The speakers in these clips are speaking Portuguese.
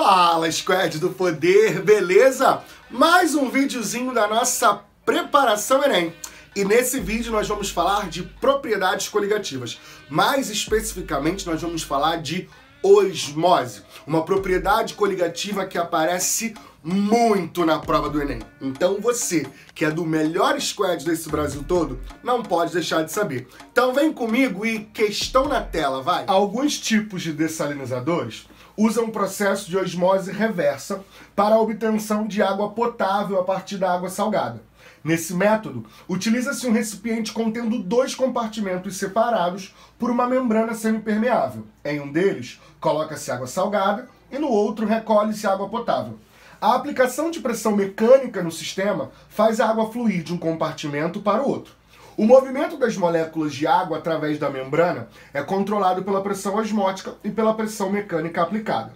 Fala, Squad do Poder, beleza? Mais um videozinho da nossa preparação Enem. E nesse vídeo nós vamos falar de propriedades coligativas. Mais especificamente, nós vamos falar de osmose, uma propriedade coligativa que aparece muito na prova do Enem. Então você, que é do melhor squad desse Brasil todo, não pode deixar de saber. Então vem comigo e questão na tela, vai! Alguns tipos de dessalinizadores usam o processo de osmose reversa para a obtenção de água potável a partir da água salgada. Nesse método, utiliza-se um recipiente contendo dois compartimentos separados por uma membrana semipermeável. Em um deles, coloca-se água salgada e no outro recolhe-se água potável. A aplicação de pressão mecânica no sistema faz a água fluir de um compartimento para o outro. O movimento das moléculas de água através da membrana é controlado pela pressão osmótica e pela pressão mecânica aplicada.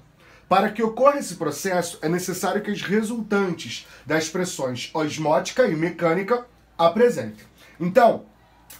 Para que ocorra esse processo, é necessário que as resultantes das pressões osmótica e mecânica apresentem. Então,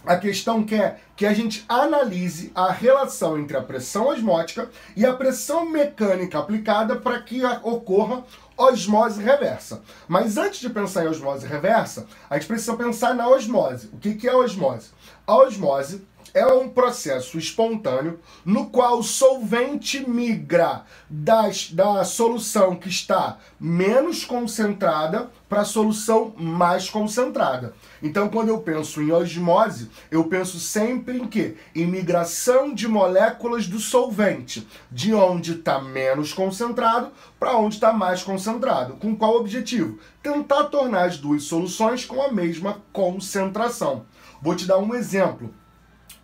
a questão quer que a gente analise a relação entre a pressão osmótica e a pressão mecânica aplicada para que ocorra osmose reversa. Mas antes de pensar em osmose reversa, a gente precisa pensar na osmose. O que é a osmose? A osmose é um processo espontâneo no qual o solvente migra da solução que está menos concentrada para a solução mais concentrada. Então, quando eu penso em osmose, eu penso sempre em quê? Em migração de moléculas do solvente, de onde está menos concentrado para onde está mais concentrado. Com qual objetivo? Tentar tornar as duas soluções com a mesma concentração. Vou te dar um exemplo.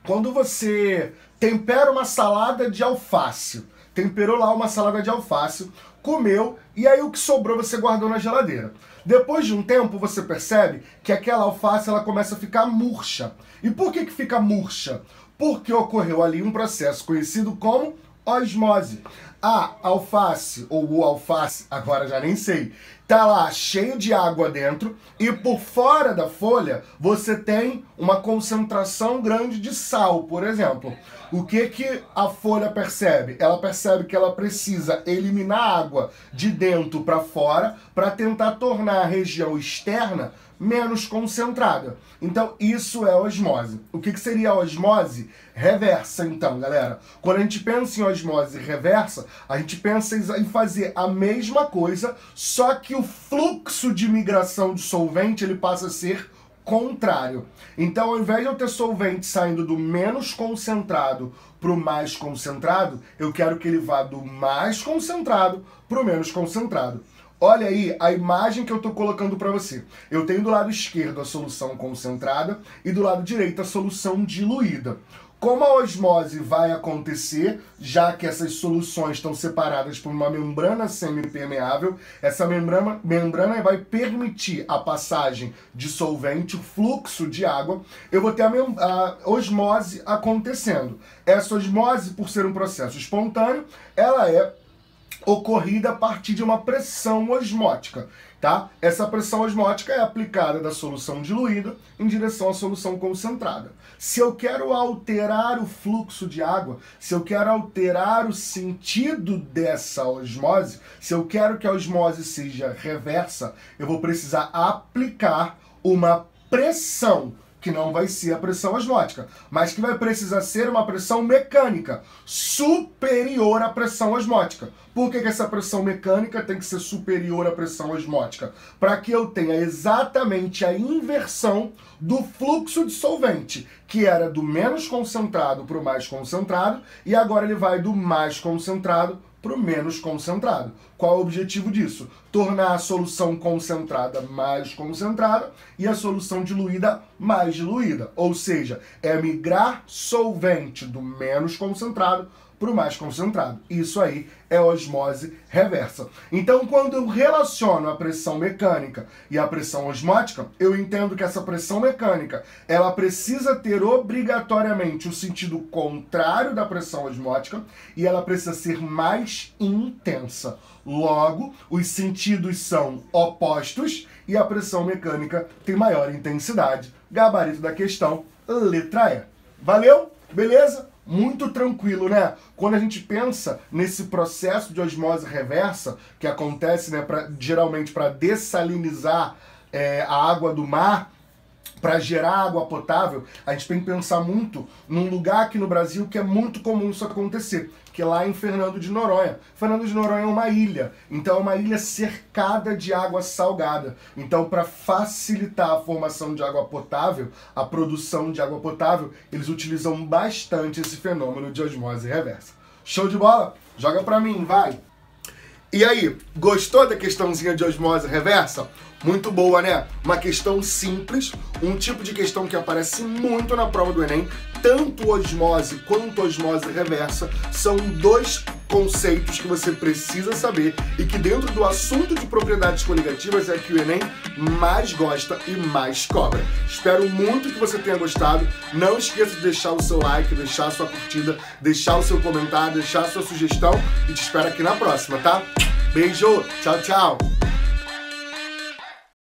Quando você tempera uma salada de alface, temperou lá uma salada de alface, comeu, e aí o que sobrou você guardou na geladeira. Depois de um tempo você percebe que aquela alface ela começa a ficar murcha. E por que fica murcha? Porque ocorreu ali um processo conhecido como osmose. A alface, ou o alface, agora já nem sei, tá lá cheio de água dentro e por fora da folha você tem uma concentração grande de sal, por exemplo. O que a folha percebe? Ela percebe que ela precisa eliminar água de dentro para fora para tentar tornar a região externa menos concentrada. Então, isso é osmose. O que seria a osmose reversa, então, galera? Quando a gente pensa em osmose reversa, a gente pensa em fazer a mesma coisa, só que o fluxo de migração de solvente ele passa a ser contrário. Então, ao invés de eu ter solvente saindo do menos concentrado para o mais concentrado, eu quero que ele vá do mais concentrado para o menos concentrado. Olha aí a imagem que eu estou colocando para você. Eu tenho do lado esquerdo a solução concentrada e do lado direito a solução diluída. Como a osmose vai acontecer, já que essas soluções estão separadas por uma membrana semipermeável, essa membrana vai permitir a passagem de solvente, o fluxo de água, eu vou ter a osmose acontecendo. Essa osmose, por ser um processo espontâneo, ela é ocorrida a partir de uma pressão osmótica, tá? Essa pressão osmótica é aplicada da solução diluída em direção à solução concentrada. Se eu quero alterar o fluxo de água, se eu quero alterar o sentido dessa osmose, se eu quero que a osmose seja reversa, eu vou precisar aplicar uma pressão, que não vai ser a pressão osmótica, mas que vai precisar ser uma pressão mecânica superior à pressão osmótica. Por que essa pressão mecânica tem que ser superior à pressão osmótica? Para que eu tenha exatamente a inversão do fluxo de solvente, que era do menos concentrado para o mais concentrado, e agora ele vai do mais concentrado para o menos concentrado. Qual é o objetivo disso? Tornar a solução concentrada mais concentrada e a solução diluída mais diluída. Ou seja, é migrar solvente do menos concentrado para o mais concentrado. Isso aí é osmose reversa. Então, quando eu relaciono a pressão mecânica e a pressão osmótica, eu entendo que essa pressão mecânica ela precisa ter obrigatoriamente o sentido contrário da pressão osmótica e ela precisa ser mais intensa. Logo, os sentidos são opostos e a pressão mecânica tem maior intensidade. Gabarito da questão, letra E. Valeu? Beleza? muito tranquilo, né? Quando a gente pensa nesse processo de osmose reversa, que acontece, né, geralmente para dessalinizar a água do mar, para gerar água potável, a gente tem que pensar muito num lugar aqui no Brasil que é muito comum isso acontecer, que é lá em Fernando de Noronha. Fernando de Noronha é uma ilha, então é uma ilha cercada de água salgada. Então, para facilitar a formação de água potável, a produção de água potável, eles utilizam bastante esse fenômeno de osmose reversa. Show de bola? Joga pra mim, vai! E aí, gostou da questãozinha de osmose reversa? Muito boa, né? Uma questão simples, um tipo de questão que aparece muito na prova do Enem. Tanto osmose quanto osmose reversa são dois conceitos que você precisa saber e que dentro do assunto de propriedades coligativas é que o Enem mais gosta e mais cobra. Espero muito que você tenha gostado. Não esqueça de deixar o seu like, deixar a sua curtida, deixar o seu comentário, deixar a sua sugestão e te espero aqui na próxima, tá? Beijo, tchau, tchau!